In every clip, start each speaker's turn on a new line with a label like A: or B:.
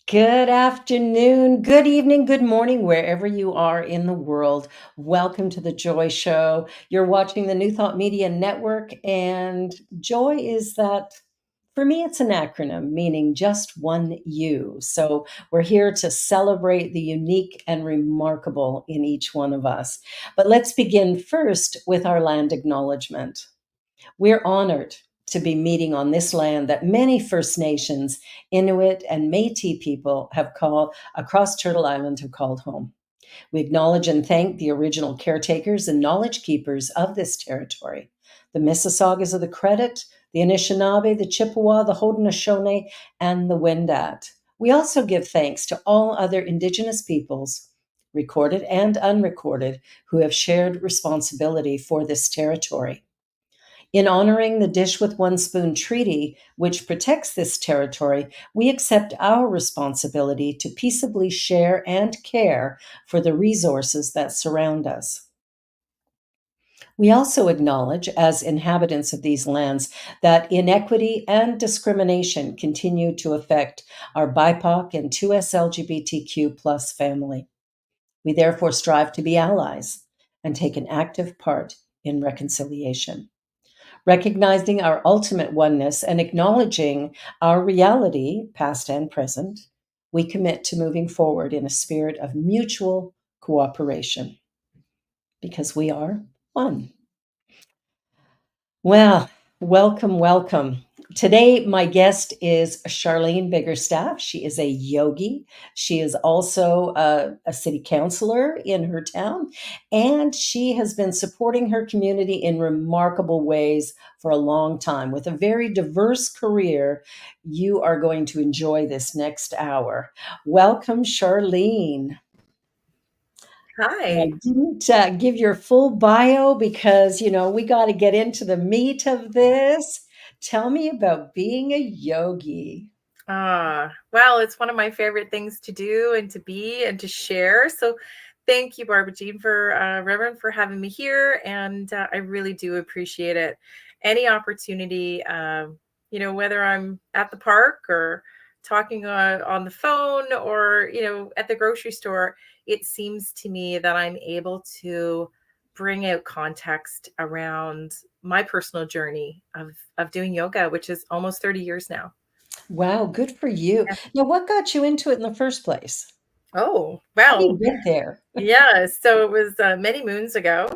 A: Good afternoon, good evening, good morning, wherever you are in the world. Welcome to the Joy Show. You're watching the New Thought Media Network, and Joy is that, for me, it's an acronym meaning just one you. So we're here to celebrate the unique and remarkable in each one of us. But let's begin first with our land acknowledgement. We're honored to be meeting on this land that many First Nations, Inuit, and Métis people have called across Turtle Island have called home. We acknowledge and thank the original caretakers and knowledge keepers of this territory, the Mississaugas of the Credit, the Anishinaabe, the Chippewa, the Haudenosaunee, and the Wendat. We also give thanks to all other Indigenous peoples, recorded and unrecorded, who have shared responsibility for this territory. In honoring the Dish with One Spoon Treaty, which protects this territory, we accept our responsibility to peaceably share and care for the resources that surround us. We also acknowledge, as inhabitants of these lands, that inequity and discrimination continue to affect our BIPOC and 2S LGBTQ plus family. We therefore strive to be allies and take an active part in reconciliation. Recognizing our ultimate oneness and acknowledging our reality, past and present, we commit to moving forward in a spirit of mutual cooperation because we are one. Well, welcome, welcome. Today, my guest is Charlene Biggerstaff. She is a yogi. She is also a city councilor in her town, and she has been supporting her community in remarkable ways for a long time. With a very diverse career, you are going to enjoy this next hour. Welcome, Charlene. I
B: Hi.
A: didn't give your full bio because, we got to get into the meat of this. Tell me about being a yogi.
B: Well, it's one of my favorite things to do and to be and to share. So thank you, Barbara Jean, for Reverend, for having me here. And I really do appreciate it. Any opportunity, whether I'm at the park or talking on the phone or, at the grocery store, it seems to me that I'm able to bring out context around my personal journey of doing yoga, which is almost 30 years now.
A: Wow, good for you. Now, what got you into it in the first place?
B: Oh,
A: How do you
B: well,
A: get there?
B: yeah. So it was many moons ago,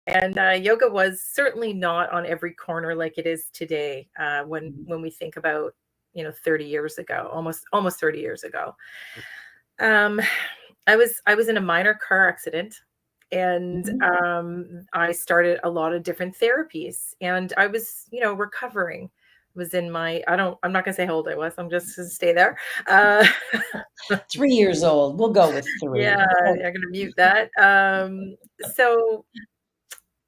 B: and yoga was certainly not on every corner like it is today. When we think about 30 years ago, almost 30 years ago, um, I was in a minor car accident, and
A: Mhm.
B: I started a lot of different therapies, and I was recovering. Was in my I'm not gonna say how old I was. I'm just gonna stay there. Uh,
A: 3 years old. We'll go with three.
B: Yeah, I'm gonna mute that. So,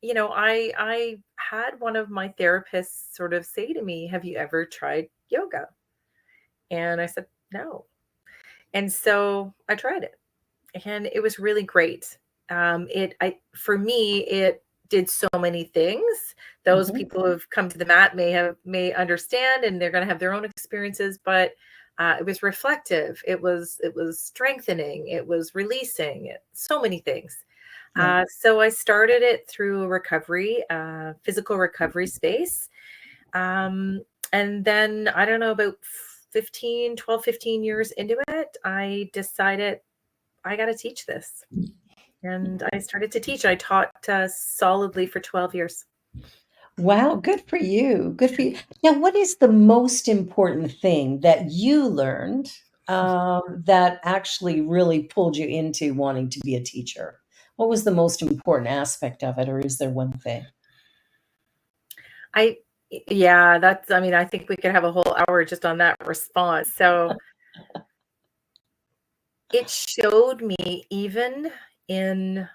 B: I had one of my therapists sort of say to me, "Have you ever tried yoga?" And I said, "No." And so I tried it, and it was really great. For me, it did so many things. Those
A: Mhm.
B: people who have come to the mat may understand, and they're going to have their own experiences. But it was reflective. It was strengthening. It was releasing. So many things.
A: Yeah.
B: So I started it through a recovery, physical recovery space. Um, and then I don't know, about 15 years into it, I decided I got to teach this. And I started to teach. I taught solidly for 12 years.
A: Wow, good for you. Good for you. Now, what is the most important thing that you learned that actually really pulled you into wanting to be a teacher? What was the most important aspect of it, or is there one thing?
B: I, yeah, I mean, I think we could have a whole hour just on that response. So it showed me even in,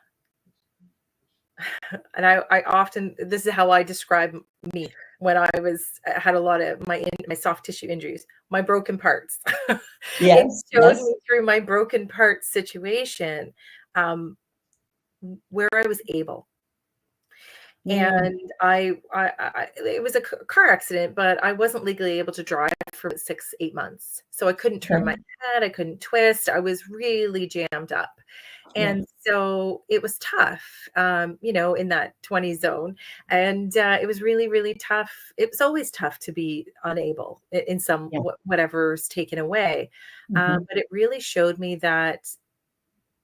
B: and I often, this is how I describe me when I had a lot of my soft tissue injuries, my broken parts. It
A: Yes,
B: showed
A: yes.
B: me through my broken parts situation, um, where I was able.
A: Mm,
B: and it was a car accident, but I wasn't legally able to drive for 6, 8 months. So I couldn't turn my
A: okay.
B: head, I couldn't twist. I was really jammed up.
A: Yeah.
B: And so it was tough, in that 20 zone. And it was really, really tough. It was always tough to be unable in some
A: Yeah.
B: whatever's taken away.
A: Mhm.
B: But it really showed me that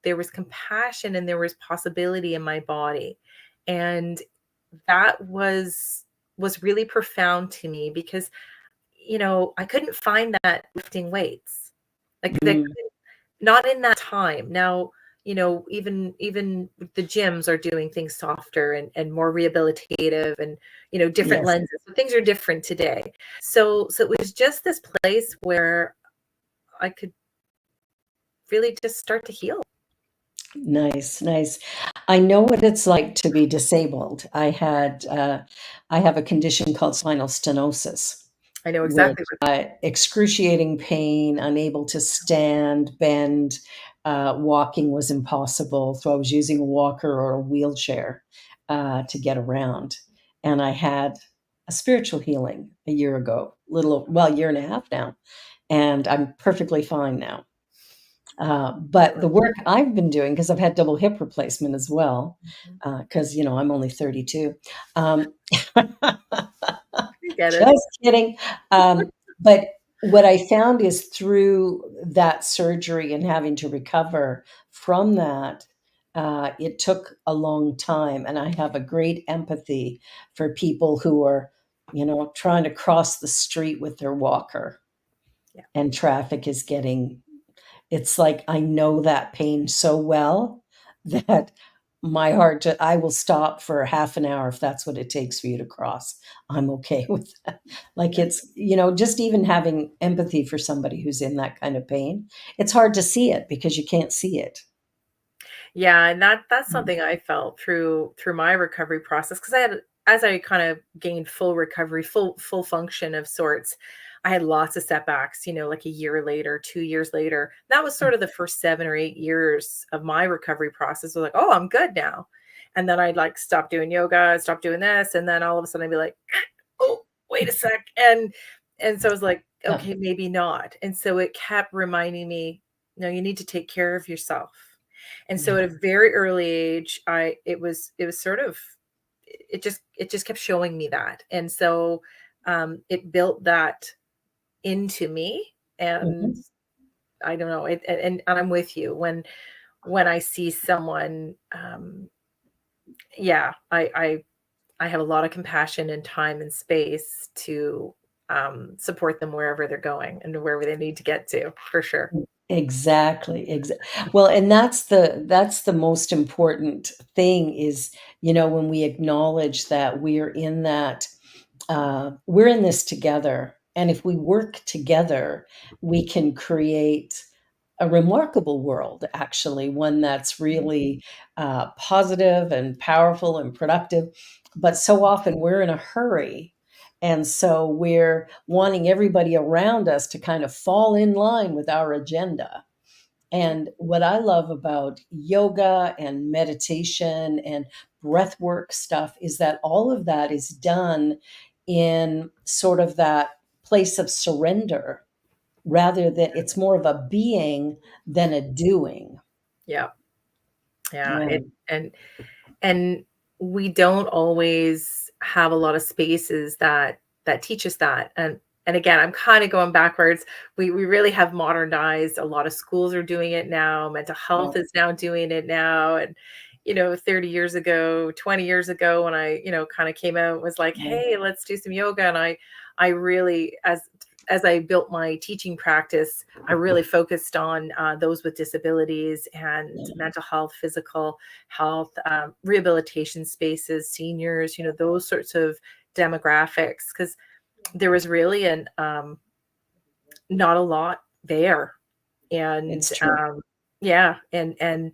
B: there was compassion and there was possibility in my body. And that was really profound to me because, I couldn't find that lifting weights. Like that,
A: Mm.
B: not in that time. Now, even the gyms are doing things softer and more rehabilitative and, different
A: Yes.
B: lenses. So things are different today. So it was just this place where I could really just start to heal.
A: Nice, nice. I know what it's like to be disabled. I have a condition called spinal stenosis,
B: I know
A: which
B: exactly what.
A: excruciating pain, unable to stand, bend, walking was impossible. So I was using a walker or a wheelchair to get around. And I had a spiritual healing a year ago, year and a half now, and I'm perfectly fine now. But the work I've been doing, because I've had double hip replacement as well,
B: Mhm.
A: because I'm only 32.
B: I get it.
A: Just kidding. But what I found is through that surgery and having to recover from that, it took a long time, and I have a great empathy for people who are, trying to cross the street with their walker,
B: Yeah.
A: and traffic is getting it's like I know that pain so well that I will stop for half an hour if that's what it takes for you to cross. I'm okay with that. Like just even having empathy for somebody who's in that kind of pain. It's hard to see it because you can't see it.
B: Yeah, and that's
A: Mm.
B: something I felt through my recovery process because I had as I kind of gained full recovery, full function of sorts, I had lots of setbacks, like a year later, 2 years later. That was sort of the first 7 or 8 years of my recovery process. I was like, "Oh, I'm good now." And then I'd like stop doing yoga, stop doing this, and then all of a sudden I'd be like, "Oh, wait a sec." And so I was like,
A: Yeah.
B: "Okay, maybe not." And so it kept reminding me, "No, you need to take care of yourself." And so
A: Yeah.
B: at a very early age, it was sort of it just kept showing me that. And so it built that into me. And
A: Mhm.
B: I don't know, and I'm with you when I see someone, yeah, I have a lot of compassion and time and space to support them wherever they're going and wherever they need to get to, for sure.
A: Exactly, well, and that's the most important thing is, when we acknowledge that we're in this together, and if we work together, we can create a remarkable world, actually, one that's really, positive and powerful and productive, but so often we're in a hurry, and so we're wanting everybody around us to kind of fall in line with our agenda,
B: Yeah.
A: and what I love about yoga and meditation and breath work stuff is that all of that is done in sort of that place of surrender rather than it's more of a being than a doing.
B: Yeah. Yeah.
A: Yeah,
B: And we don't always have a lot of spaces that teach us that. And again, I'm kind of going backwards. We really have modernized. A lot of schools are doing it now. Mental
A: yeah,
B: health is now doing it now. And 30 years ago, 20 years ago, when I kind of came out, was like,
A: yeah,
B: hey, let's do some yoga. And I really, as I built my teaching practice, I really focused on those with disabilities and
A: yeah,
B: mental health, physical health, rehabilitation spaces, seniors, those sorts of demographics, because there was really not a lot there. And
A: it's true.
B: yeah, and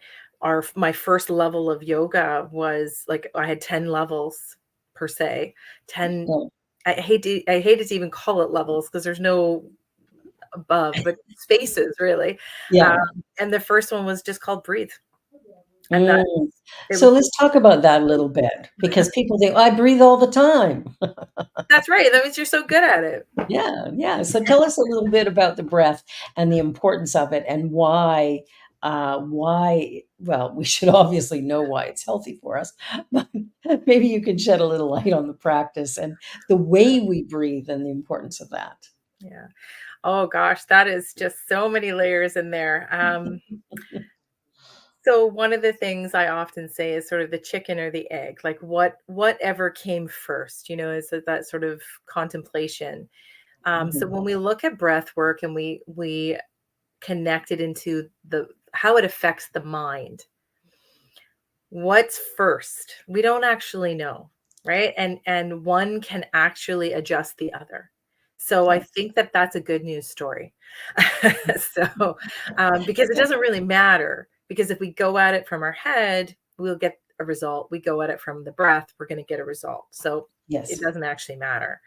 B: my first level of yoga was like I had 10 levels per se. 10.
A: Yeah,
B: I hate to even call it levels because there's no above, but spaces really. Um,
A: yeah.
B: and the first one was just called breathe. And that
A: Mm.
B: It
A: So
B: was
A: let's talk about that a little bit because people think, "I breathe all the time."
B: that's right. That means you're so good at it.
A: Yeah, yeah. So tell us a little bit about the breath and the importance of it and why, well, we should obviously know why it's healthy for us, but maybe you can shed a little light on the practice and the way we breathe and the importance of that.
B: Yeah. Oh gosh, that is just so many layers in there. So one of the things I often say is sort of the chicken or the egg, like whatever came first, is that sort of contemplation. So
A: Mhm.
B: when we look at breath work and we connect it into the how it affects the mind, what's first? We don't actually know, right? And one can actually adjust the other. So I
A: Yes.
B: think that that's a good news story. So because it doesn't really matter, because if we go at it from our head, we'll get a result. We go at it from the breath, we're going to get a result. So it
A: Yes.
B: doesn't actually matter.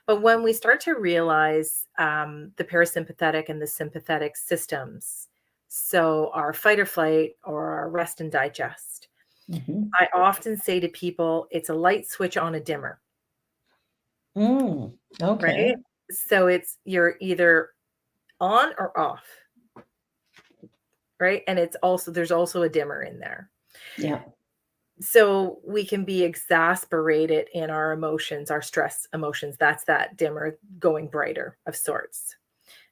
B: But when we start to realize the parasympathetic and the sympathetic systems, so our fight or flight or our rest and digest,
A: Mhm.
B: I often say to people, it's a light switch on a dimmer,
A: Mm, okay.
B: right? So it's you're either on or off, right? And there's also a dimmer in there.
A: Yeah.
B: So we can be exasperated in our emotions, our stress emotions. That's that dimmer going brighter of sorts.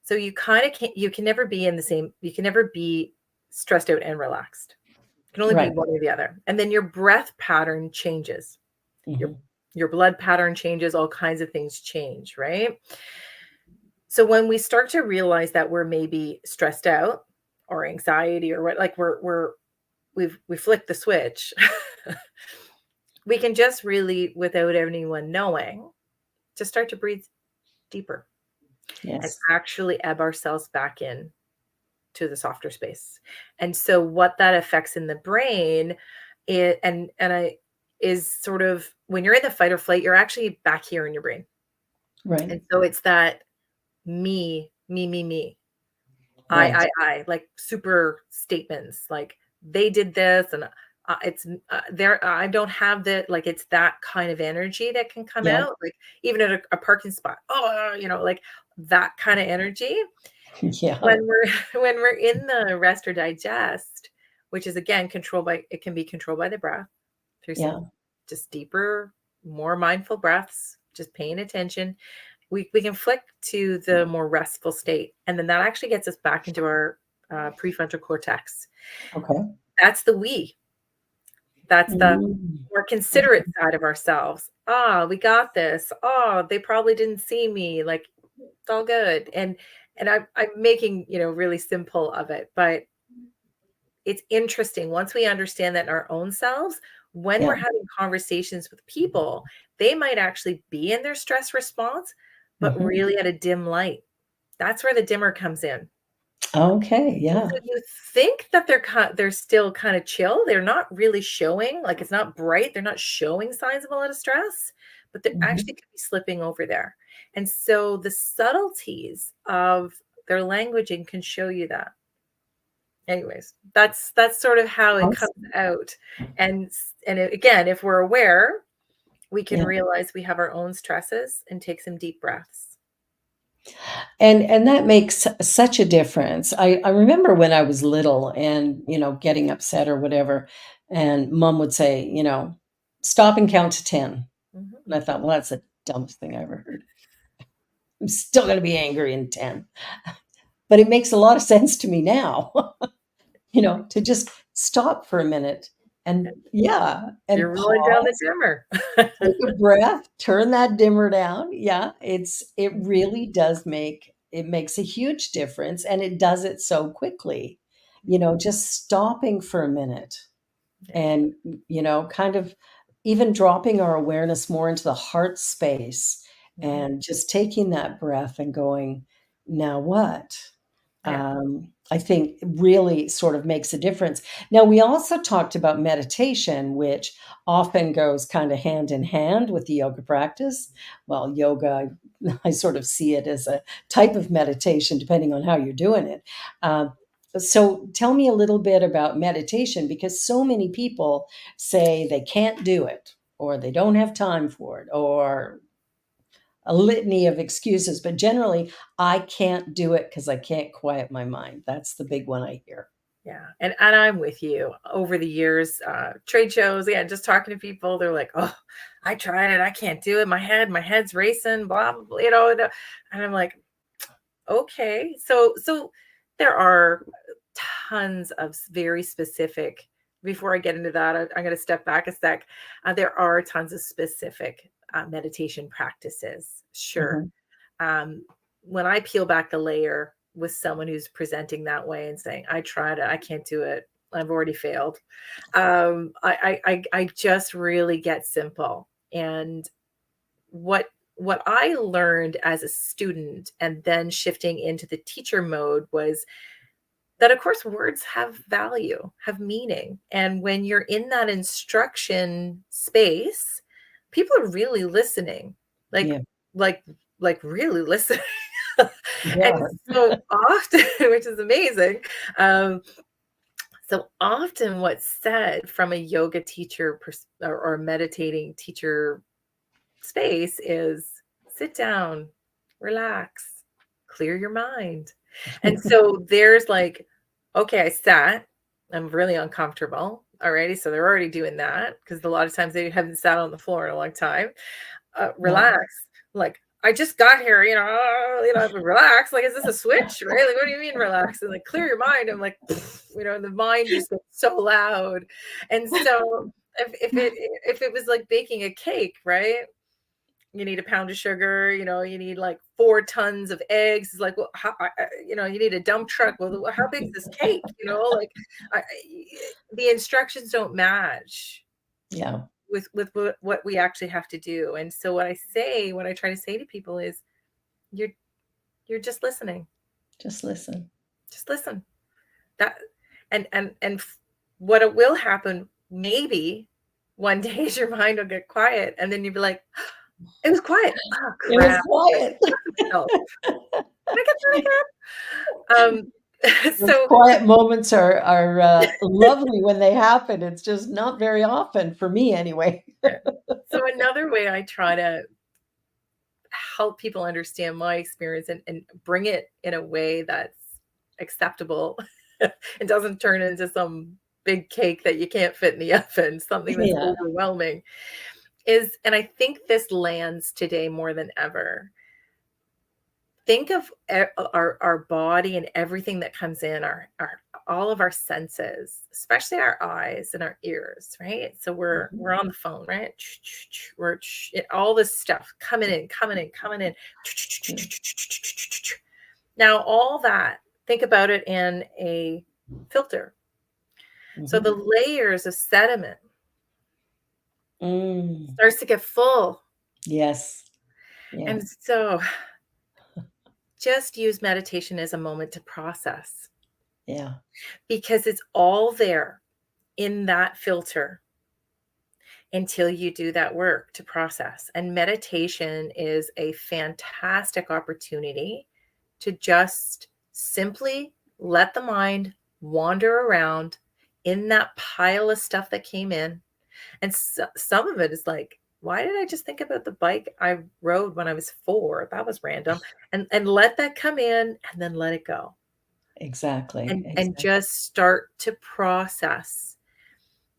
B: So you kind of can't, you can never be in the same, you can never be stressed out and relaxed. It can only be
A: Right.
B: one or the other. And then your breath pattern changes. Your
A: Mhm.
B: your blood pattern changes, all kinds of things change, right? So when we start to realize that we're maybe stressed out or anxiety or what, like we flicked the switch, we can just really, without anyone knowing, just start to breathe deeper and
A: Yes.
B: actually ebb ourselves back in to the softer space. And so what that affects in the brain and I is sort of when you're in the fight or flight, you're actually back here in your brain.
A: Right.
B: And so it's that me.
A: Right.
B: Like super statements like they did this and it's there. I don't have that. Like it's that kind of energy that can come
A: Yeah.
B: out, like even at a parking spot. Oh, like that kind of energy.
A: Yeah.
B: When we're when we're in the rest or digest, which is again controlled by it can be controlled by the breath through some
A: Yeah.
B: just deeper, more mindful breaths, just paying attention. We can flick to the more restful state, and then that actually gets us back into our prefrontal cortex.
A: Okay.
B: That's the we. That's the
A: Mm.
B: more considerate side of ourselves. Ah, we got this. Oh, they probably didn't see me. Like it's all good. And I'm making, really simple of it, but it's interesting once we understand that in our own selves, when we're
A: Yeah.
B: having conversations with people, they might actually be in their stress response, but
A: Mhm.
B: really at a dim light. That's where the dimmer comes in.
A: Okay.
B: And
A: Yeah.
B: so you think that they're still kind of chill. They're not really showing, like it's not bright. They're not showing signs of a lot of stress, but they actually
A: Mhm.
B: could be slipping over there. And so the subtleties of their languaging can show you that. Anyways, that's sort of how it comes
A: Awesome.
B: out. Again, if we're aware, we can
A: Yeah.
B: realize we have our own stresses and take some deep breaths.
A: And that makes such a difference. I remember when I was little and, getting upset or whatever, and mom would say, "Stop and count to 10."
B: Mhm.
A: And I thought, "Well, that's the dumbest thing I ever heard. I'm still gonna be angry in 10." But it makes a lot of sense to me now, to just stop for a minute and yeah, and
B: You're rolling down the
A: pause.
B: dimmer.
A: Take a breath, turn that dimmer down. Yeah, it really does it makes a huge difference, and it does it so quickly. Just stopping for a minute
B: Yeah.
A: and, kind of even dropping our awareness more into the heart space
B: Mhm.
A: and just taking that breath and going, "Now what?"
B: Yeah.
A: I think really sort of makes a difference. Now, we also talked about meditation, which often goes kind of hand in hand with the yoga practice. Well, yoga, I sort of see it as a type of meditation, depending on how you're doing it. So tell me a little bit about meditation, because so many people say they can't do it, or they don't have time for it, or a litany of excuses. But generally, I can't do it because I can't quiet my mind. That's the big one I hear.
B: Yeah, and I'm with you. Over the years, trade shows, yeah, just talking to people, they're like, "Oh, I tried it, I can't do it. My head's racing, blah blah, blah," and I'm like, "Okay." So there are tons of very specific. Before I get into that, I'm going to step back a sec. There are tons of specific meditation practices, sure.
A: Mhm.
B: um, when I peel back the layer with someone who's presenting that way and saying, I tried it, I can't do it, I've already failed. I just really get simple. And what I learned as a student and then shifting into the teacher mode was that, of course, words have value, have meaning. And when you're in that instruction space, people are really listening, like,
A: Yeah.
B: like, like really listening. And
A: Yeah.
B: so often, which is amazing, um, so often what's said from a yoga teacher or meditating teacher space is sit down, relax, clear your mind. And so there's like, okay, I sat, I'm really uncomfortable already. So they're already doing that because a lot of times they haven't sat on the floor in a long time.
A: Yeah.
B: Relax. Like, I just got here, relax. Like, is this a switch? Right? Like, what do you mean relax? And like clear your mind. I'm like, the mind just gets so loud. And so if it was like baking a cake, right? You need a pound of sugar, you need like 4 tons of eggs. It's like, well, you need a dump truck. Well, how big is this cake? Like the instructions don't match
A: Yeah.
B: with what we actually have to do. And so what I try to say to people is you're you're just listening.
A: Just listen.
B: Just listen. That and what it will happen maybe one day is your mind will get quiet and then you'll be like, it was quiet. Oh
A: It was
B: crap.
A: quiet.
B: No. Can I get that again?
A: Those
B: So
A: quiet moments are lovely when they happen. It's just not very often for me anyway.
B: so another way I try to help people understand my experience and bring it in a way that's acceptable and doesn't turn into some big cake that you can't fit in the oven, something that's
A: Yeah.
B: overwhelming is, and I think this lands today more than ever. Think of our body and everything that comes in our all of our senses, especially our eyes and our ears, right? So we're
A: Mhm.
B: on the phone, right? We're all this stuff coming in, coming in, coming in.
A: Yeah.
B: Now all that, think about it in a filter. So
A: Mhm.
B: the layers of sediment
A: Mm.
B: starts to get full.
A: Yes. Yeah.
B: And so just use meditation as a moment to process
A: Yeah.
B: because it's all there in that filter until you do that work to process. And meditation is a fantastic opportunity to just simply let the mind wander around in that pile of stuff that came in. And some of it is like, why did I just think about the bike I rode when I was 4? That was random. And let that come in and then let it go.
A: Exactly.
B: And
A: Exactly.
B: just start to process.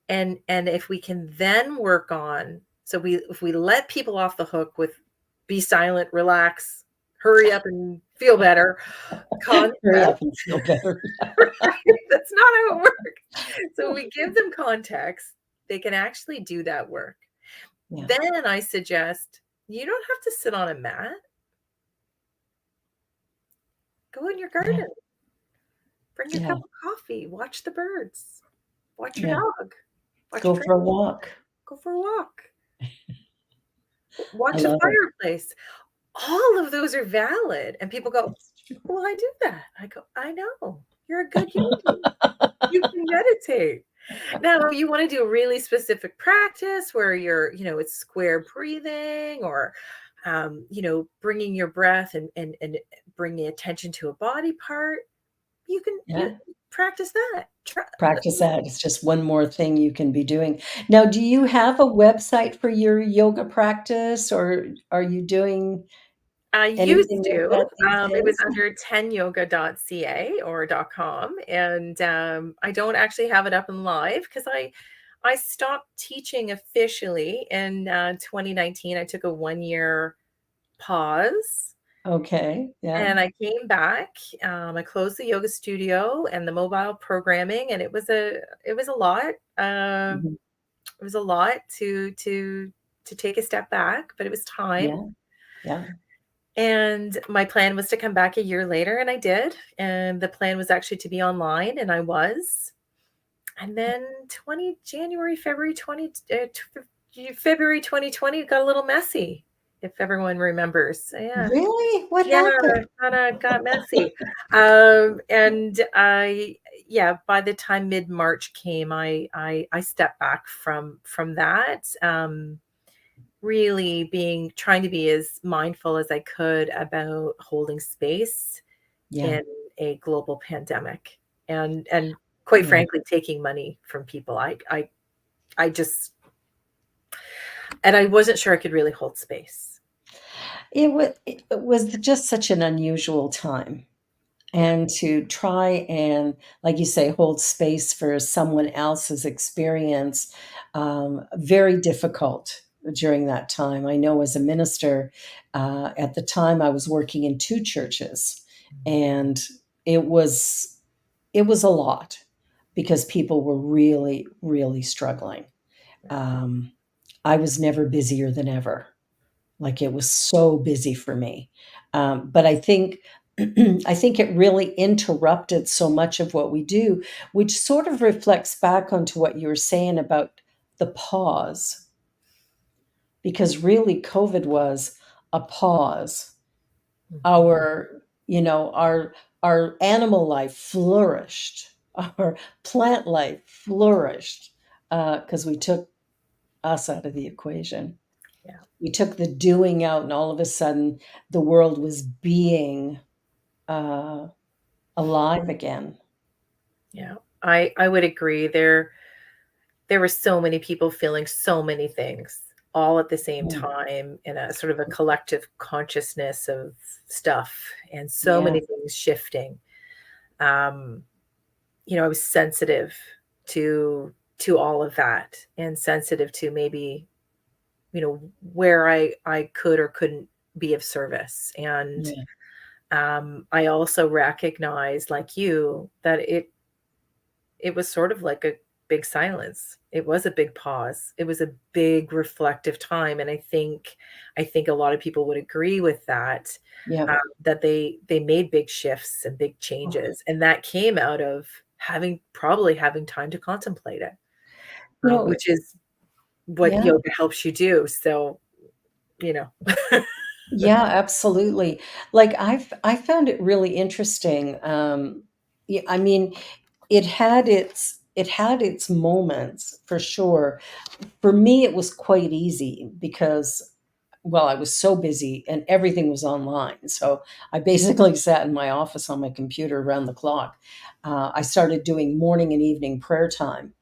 B: And if we can then work on, so if we let people off the hook with be silent, relax, hurry up and feel better concept.
A: Hurry up and feel better.
B: Right? That's not how it works. So we give them context, they can actually do that work.
A: Yeah.
B: Then I suggest you don't have to sit on a mat. Go in your
A: Yeah.
B: garden, bring your
A: Yeah.
B: cup of coffee, watch the birds, watch your
A: Yeah.
B: dog, watch
A: Go for a
B: trees,
A: walk.
B: go for a walk,
A: I
B: watch a
A: love it.
B: fireplace. All of those are valid. And people go,
A: It's true.
B: well, I do that. I go, I know. You're a good yogi. You can meditate. Now, you want to do a really specific practice where it's square breathing or, bringing your breath and bringing attention to a body part. you
A: Yeah.
B: practice that.
A: Practice that. It's just one more thing you can be doing. Now, do you have a website for your yoga practice, or are you doing
B: I
A: anything
B: used
A: like
B: to.
A: that these
B: It was
A: days?
B: under 10yoga.ca or .com, and I don't actually have it up and live because I stopped teaching officially in 2019. I took a 1 year pause,
A: Okay, yeah.
B: and I came back. I closed the yoga studio and the mobile programming, and it was a lot.
A: Mhm.
B: It was a lot to take a step back, but it was time.
A: Yeah, yeah.
B: And my plan was to come back a year later, and I did. And the plan was actually to be online, and I was. And then 20 January, February 20, February 2020 got a little messy, if everyone remembers. Yeah.
A: Really? What
B: Yeah,
A: happened?
B: kinda got messy. And yeah, by the time mid-March came, I stepped back from that, really trying to be as mindful as I could about holding space
A: Yeah,
B: in a global pandemic, and quite
A: yeah.
B: frankly, taking money from people. I just and I wasn't sure I could really hold space.
A: It was just such an unusual time.
B: Yeah.
A: And to try and, like you say, hold space for someone else's experience, very difficult during that time. I know as a minister, at the time I was working in two churches, and it was it was a lot because people were really, really struggling. Um, I was never busier than ever. Like, it was so busy for me. But I think I think it really interrupted so much of what we do, which sort of reflects back onto what you were saying about the pause, because really COVID was a pause.
B: Mhm.
A: Our animal life flourished, our plant life flourished, because we took us out of the equation.
B: Yeah.
A: We took the doing out, and all of a sudden, the world was being uh, alive again.
B: Yeah. I would agree. There were so many people feeling so many things all at the same
A: Mm,
B: time in a sort of a collective consciousness of stuff and so
A: yeah,
B: many things shifting. Um, I was sensitive to all of that and sensitive to maybe, where I could or couldn't be of service. And
A: yeah,
B: I also recognize, like you, that it was sort of like a big silence. It was a big pause. It was a big reflective time, and I think a lot of people would agree with that.
A: yeah.
B: That they made big shifts and big changes, and that came out of having time to contemplate it,
A: You know,
B: which is what
A: yeah,
B: yoga helps you do. So, you know,
A: yeah, absolutely. Like, I found it really interesting. Yeah, I mean, it had its moments for sure. For me, it was quite easy because, well, I was so busy and everything was online. So I basically sat in my office on my computer around the clock. I started doing morning and evening prayer time,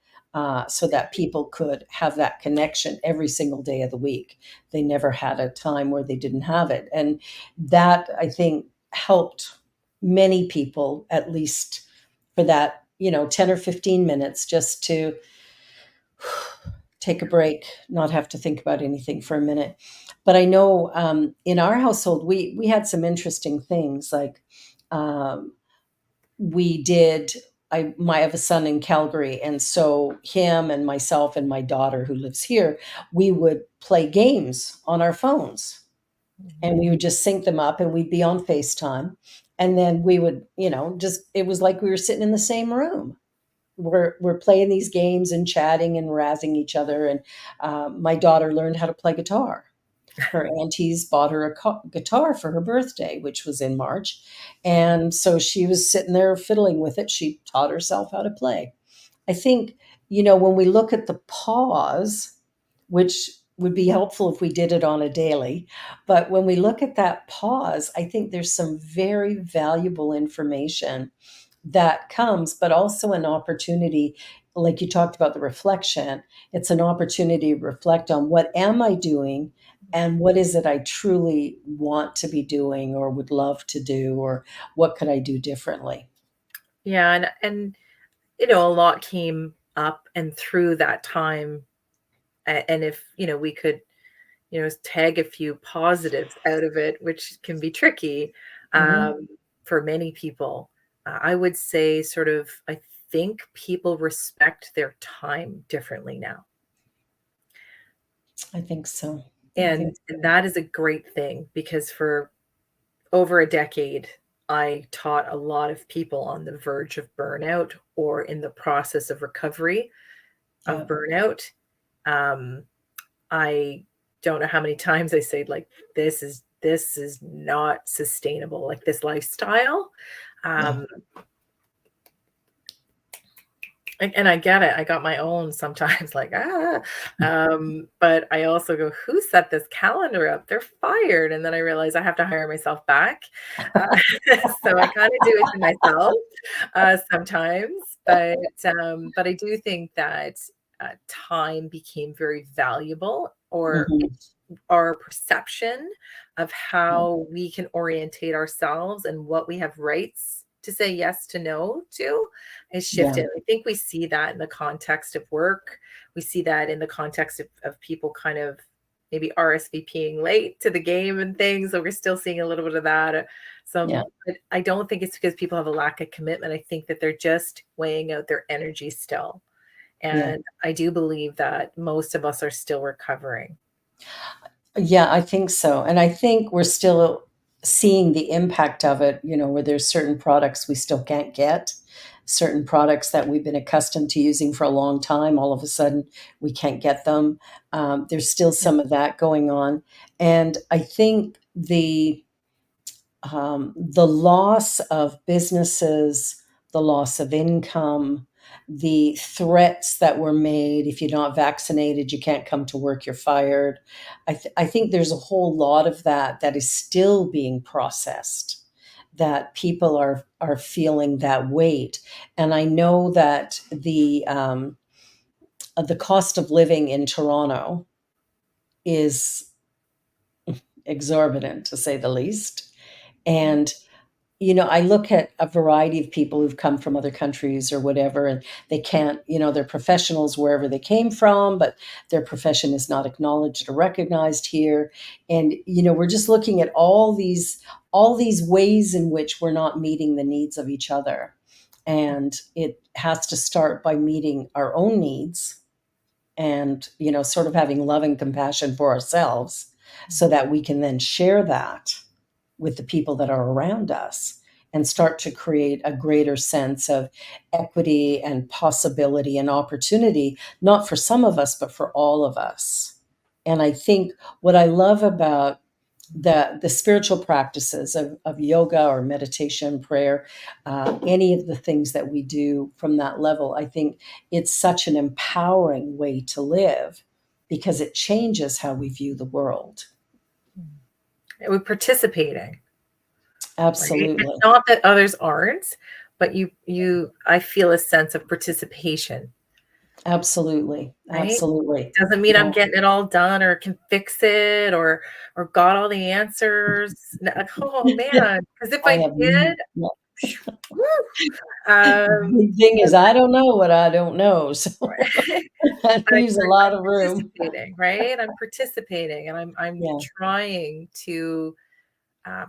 A: so that people could have that connection every single day of the week. They never had a time where they didn't have it. And that, I think, helped many people, at least for that, 10 or 15 minutes, just to take a break, not have to think about anything for a minute. But I know, in our household, we had some interesting things. Like, um, we did. I have a son in Calgary, and so him and myself and my daughter who lives here, we would play games on our phones, and we would just sync them up, and we'd be on FaceTime, and then we would, just it was like we were sitting in the same room. We're playing these games and chatting and razzing each other. And my daughter learned how to play guitar. Her aunties bought her a guitar for her birthday, which was in March, and so she was sitting there fiddling with it. She taught herself how to play. I think, when we look at the pause, which would be helpful if we did it on a daily, but when we look at that pause, I think there's some very valuable information that comes, but also an opportunity, like you talked about the reflection. It's an opportunity to reflect on what am I doing and what is it I truly want to be doing or would love to do, or what could I do differently?
B: Yeah, and a lot came up and through that time, and if we could tag a few positives out of it, which can be tricky
A: Mhm.
B: um, for many people. I would say, sort of, I think people respect their time differently now.
A: I think so. I
B: And,
A: think
B: and
A: so.
B: that is a great thing because for over a decade, I taught a lot of people on the verge of burnout or in the process of recovery of
A: Yeah.
B: burnout. Um, I don't know how many times I say, like, this is not sustainable, like, this lifestyle.
A: Yeah.
B: Um, and I get it. I got my own sometimes, like, but I also go, "Who set this calendar up? They're fired." And then I realize I have to hire myself back. Uh, so I kinda do it to myself, sometimes, but I do think that, time became very valuable, or
A: Mhm.
B: our perception of
A: Yeah.
B: how we can orientate ourselves and what we have rights to say yes to no to is
A: Yeah.
B: shifted. I think we see that in the context of work. We see that in the context of people kind of maybe RSVPing late to the game and things. So we're still seeing a little bit of that.
A: Yeah.
B: But I don't think it's because people have a lack of commitment. I think that they're just weighing out their energy still.
A: Yeah.
B: And I do believe that most of us are still recovering.
A: Yeah, I think so, and I think we're still seeing the impact of it, where there's certain products we still can't get, certain products that we've been accustomed to using for a long time, all of a sudden, we can't get them. There's still
B: Yeah.
A: some of that going on, and I think the loss of businesses, the loss of income, the threats that were made, if you're not vaccinated, you can't come to work, you're fired. I think there's a whole lot of that that is still being processed, that people are feeling that weight. And I know that the cost of living in Toronto is exorbitant, to say the least. And I look at a variety of people who've come from other countries or whatever, and they can't, they're professionals wherever they came from, but their profession is not acknowledged or recognized here. And, we're just looking at all these ways in which we're not meeting the needs of each other. And it has to start by meeting our own needs and, sort of having love and compassion for ourselves so that we can then share that with the people that are around us and start to create a greater sense of equity and possibility and opportunity, not for some of us, but for all of us. And I think what I love about the spiritual practices of yoga or meditation, prayer, any of the things that we do from that level, I think it's such an empowering way to live because it changes how we view the world.
B: We're participating. Right? It's
A: Absolutely.
B: not that others aren't, but I feel a sense of participation,
A: Absolutely,
B: right?
A: absolutely.
B: Doesn't mean I'm
A: Yeah,
B: getting it all done or can fix it or got all the answers. Like, oh man, because if
A: I
B: I
A: have
B: did,
A: no.
B: woo, um,
A: The thing is, I don't know what I don't know, so that
B: I,
A: leaves a lot
B: I'm
A: of room.
B: participating, right? I'm participating, and I'm
A: Yeah,
B: trying to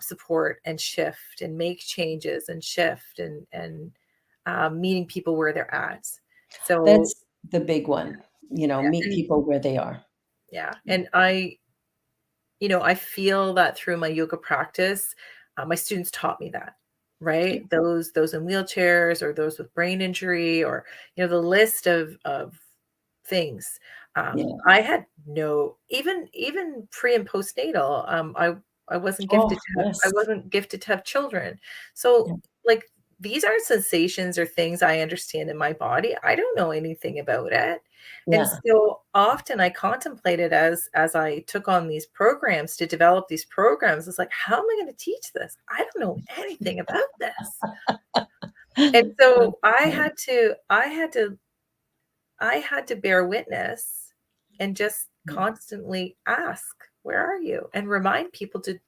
B: support and shift and make changes and shift and meeting people where they're at. So
A: that's the big one, meet
B: and
A: people where they are.
B: yeah, and I feel that through my yoga practice, my students taught me that,
A: Yeah,
B: right? Those in wheelchairs or those with brain injury or the list of things.
A: yeah.
B: I had no even pre and postnatal. I wasn't
A: Oh,
B: gifted to have I
A: yes.
B: wasn't gifted to have children.
A: Yeah,
B: So like these are sensations or things I understand in my body. I don't know anything about it. And
A: yeah.
B: so often I contemplated as I took on these programs to develop these programs, it's like, how am I going to teach this? I don't know anything about this. And so
A: Okay.
B: I had to bear witness and just constantly ask, "Where are you?" and remind people to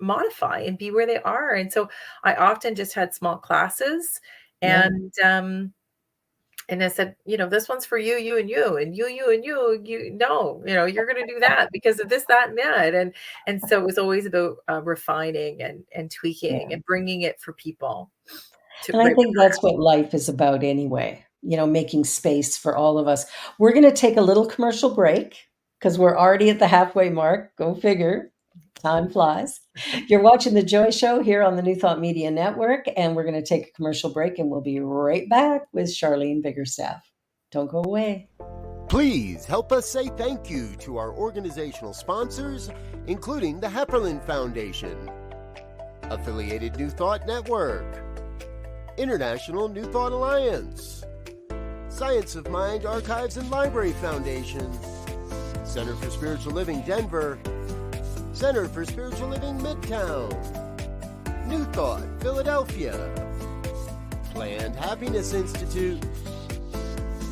B: modify and be where they are. And so I often just had small classes
A: Yeah.
B: and I said, "This one's for you, you, and you, and you, and you. No, you're going to do that because of this, that, and that." And so it was always about refining and tweaking
A: Yeah.
B: and bringing it for people to
A: And I
B: right.
A: think that's what life is about anyway, making space for all of us. We're going to take a little commercial break because we're already at the halfway mark. Go figure. Time flies. You're watching The Joy Show here on the New Thought Media Network, and we're going to take a commercial break and we'll be right back with Charlene Biggerstaff. Don't go away.
C: Please help us say thank you to our organizational sponsors, including the Hepperlin Foundation, Affiliated New Thought Network, International New Thought Alliance, Science of Mind Archives and Library Foundation, Center for Spiritual Living Denver, Center for Spiritual Living Midtown, New Thought Philadelphia, Planned Happiness Institute,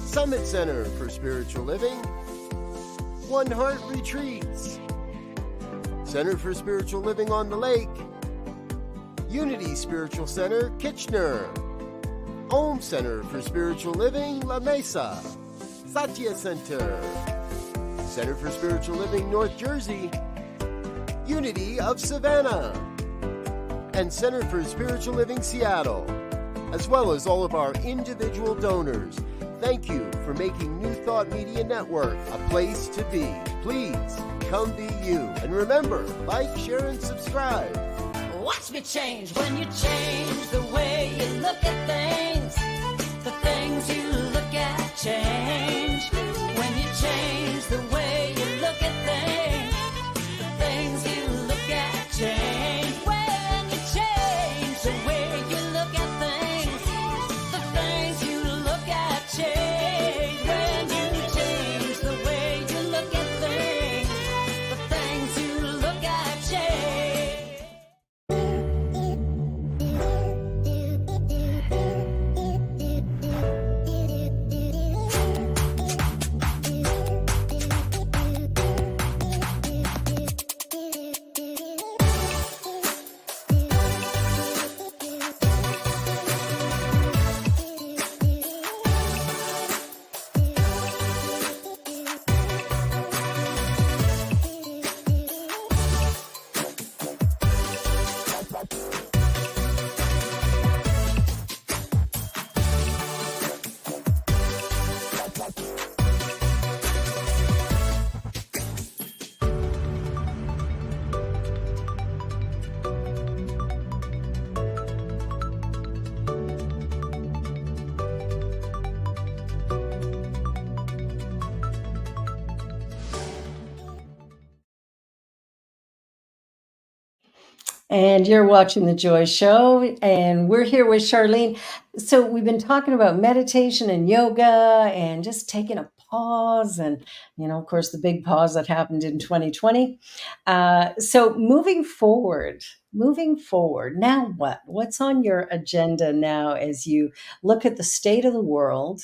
C: Summit Center for Spiritual Living, One Heart Retreats, Center for Spiritual Living on the Lake, Unity Spiritual Center, Kitchener, Om Center for Spiritual Living, La Mesa, Satya Center, Center for Spiritual Living, North Jersey, Unity of Savannah, and Center for Spiritual Living, Seattle, as well as all of our individual donors. Thank you for making New Thought Media Network a place to be. Please come be you. And remember, like, share, and subscribe.
D: Watch me change when you change the way you look at things. The things you look at change. When you change the way you look at things, the things you look at change. When you change the way you look at things, the things you look at change. When you change the way you look at things, the things you look at change.
A: And you're watching The Joy Show, and we're here with Charlene. So, we've been talking about meditation and yoga and just taking a pause, and, of course, the big pause that happened in 2020. So, moving forward, now what? What's on your agenda now as you look at the state of the world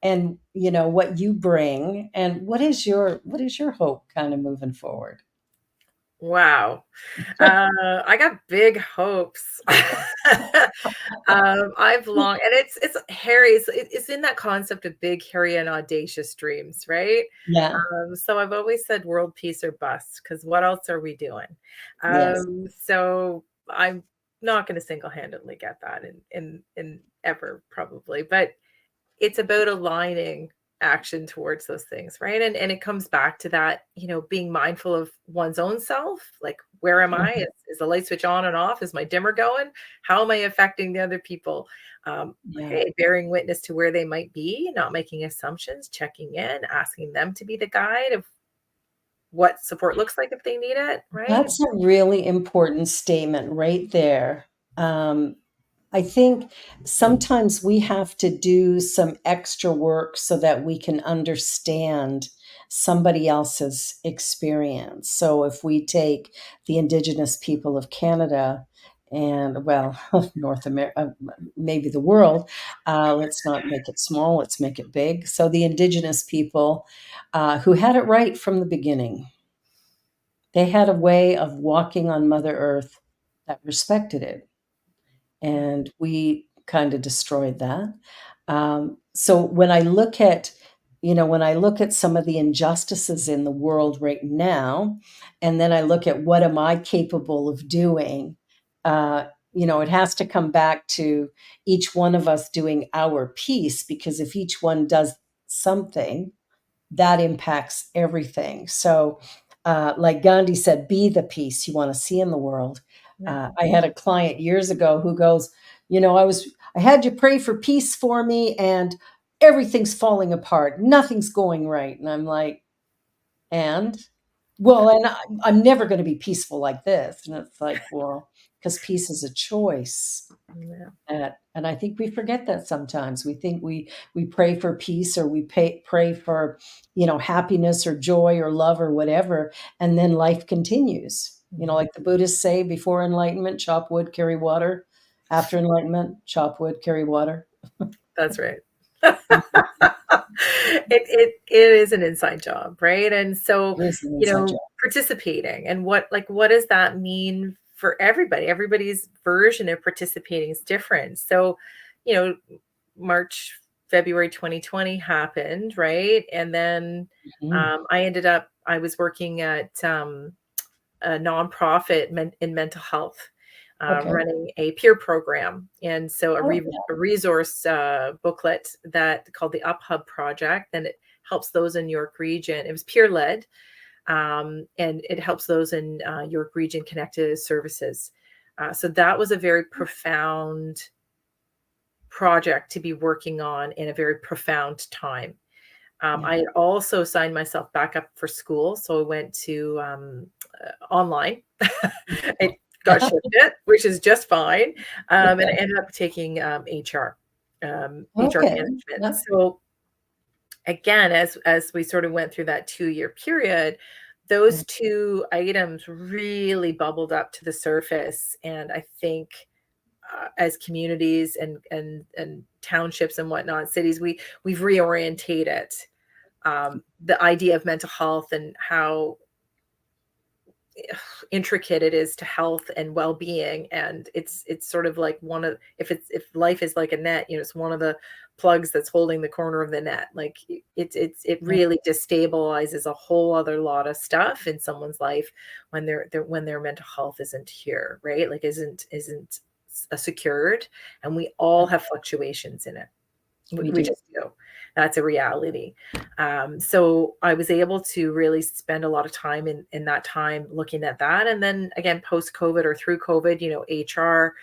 A: and, what you bring, and what is your hope kind of moving forward?
B: Wow. I got big hopes. I've long and it's hairy. It's in that concept of big, hairy, and audacious dreams, right?
A: Yeah.
B: So I've always said world peace or bust, because what else are we doing?
A: Yes.
B: So I'm not going to single-handedly get that in ever probably, but it's about aligning action towards those things, right? And it comes back to that, being mindful of one's own self. Like, where am I?
A: Mhm.
B: Is the light switch on and off? Is my dimmer going? How am I affecting the other people?
A: Yeah.
B: Hey, bearing witness to where they might be, not making assumptions, checking in, asking them to be the guide of what support looks like if they need it, right?
A: That's a really important statement right there. Um, I think sometimes we have to do some extra work so that we can understand somebody else's experience. So if we take the Indigenous people of Canada and well, North America, maybe the world. Let's not make it small, let's make it big. So the indigenous people who had it right from the beginning, they had a way of walking on Mother Earth that respected it, and we kind of destroyed that. So when I look at, when I look at some of the injustices in the world right now, and then I look at what am I capable of doing, it has to come back to each one of us doing our piece, because if each one does something, that impacts everything. So, like Gandhi said, be the peace you want to see in the world. I had a client years ago who goes, I had you pray for peace for me, and everything's falling apart. Nothing's going right. And I'm like, and well, and I'm never going to be peaceful like this. And it's like, well, because peace is a choice.
B: Yeah.
A: And I think we forget that sometimes. We think we pray for peace, or we pray for, happiness or joy or love or whatever, and then life continues. Like the Buddhists say, before enlightenment, chop wood, carry water. After enlightenment, chop wood, carry water.
B: That's right. It is an inside job, right? And so,
A: It is an inside job.
B: participating, and what does that mean for everybody? Everybody's version of participating is different. So, February 2020 happened, right? And then I was working at a nonprofit in mental health,
A: Okay.
B: running a peer program. And so
A: Oh, yeah.
B: a resource booklet that called the Up Hub Project, and it helps those in York Region. It was peer led, and it helps those in York Region connect to services. So that was a very profound project to be working on in a very profound time. I had also signed myself back up for school, so I went to online. It got shifted, which is just fine, and I ended up taking HR
A: Okay.
B: management.
A: Yeah.
B: So again, as we sort of went through that 2-year period, those two items really bubbled up to the surface, and I think as communities and townships and whatnot, cities, we've reorientated the idea of mental health and how intricate it is to health and well-being. And it's sort of like if life is like a net, it's one of the plugs that's holding the corner of the net. Like it really destabilizes a whole other lot of stuff in someone's life when their mental health isn't here, right? Like isn't secured, and we all have fluctuations in it. We
A: do.
B: just do. That's a reality. So I was able to really spend a lot of time in that time looking at that. And then again, post-COVID or through COVID, HR,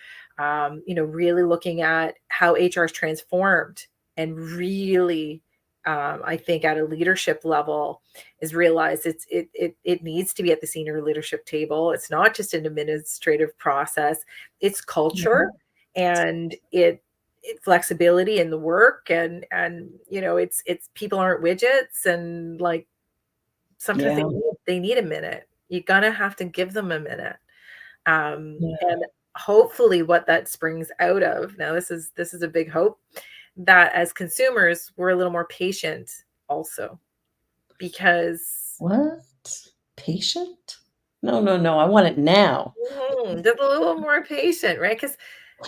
B: really looking at how HR is transformed, and really, I think at a leadership level is realized it needs to be at the senior leadership table. It's not just an administrative process, it's culture, and flexibility in the work, and it's people aren't widgets, and like sometimes they need a minute. You're gonna have to give them a minute, and hopefully what that springs out of, now this is a big hope, that as consumers we're a little more patient also, because
A: What? Patient? No, I want it now.
B: just a little more patient, right? Because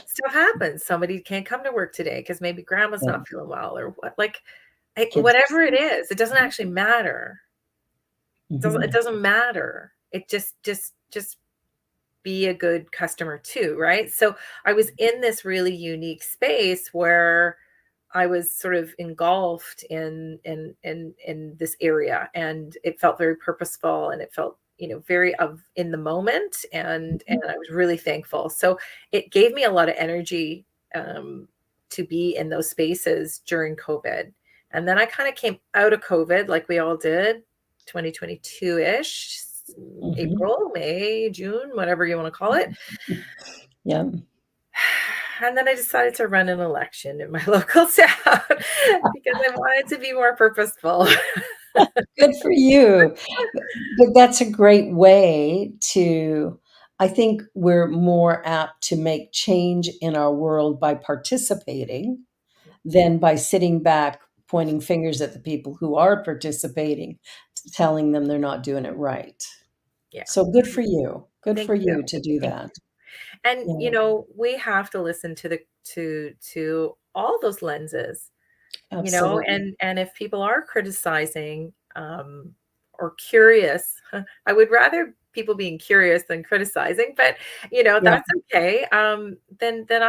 B: stuff happens. Somebody can't come to work today because maybe grandma's not feeling well, or what, like whatever it is, it doesn't actually matter. It doesn't matter. It just be a good customer too, right? So I was in this really unique space where I was sort of engulfed in this area, and it felt very purposeful, and it felt very in the moment, and I was really thankful. So it gave me a lot of energy to be in those spaces during COVID. And then I kind of came out of COVID, like we all did, 2022-ish, April, May, June, whatever you want to call it.
A: Yeah.
B: And then I decided to run an election in my local town because I wanted to be more purposeful.
A: Good for you. But that's a great way to I think we're more apt to make change in our world by participating than by sitting back, pointing fingers at the people who are participating, telling them they're not doing it right.
B: Yeah.
A: So good for you. Good
B: Thank
A: for
B: you.
A: you to do
B: Thank
A: that.
B: And
A: Yeah,
B: we have to listen to the to all those lenses,
A: absolutely.
B: and if people are criticizing or curious, I would rather people being curious than criticizing, but
A: Yeah,
B: that's okay. Then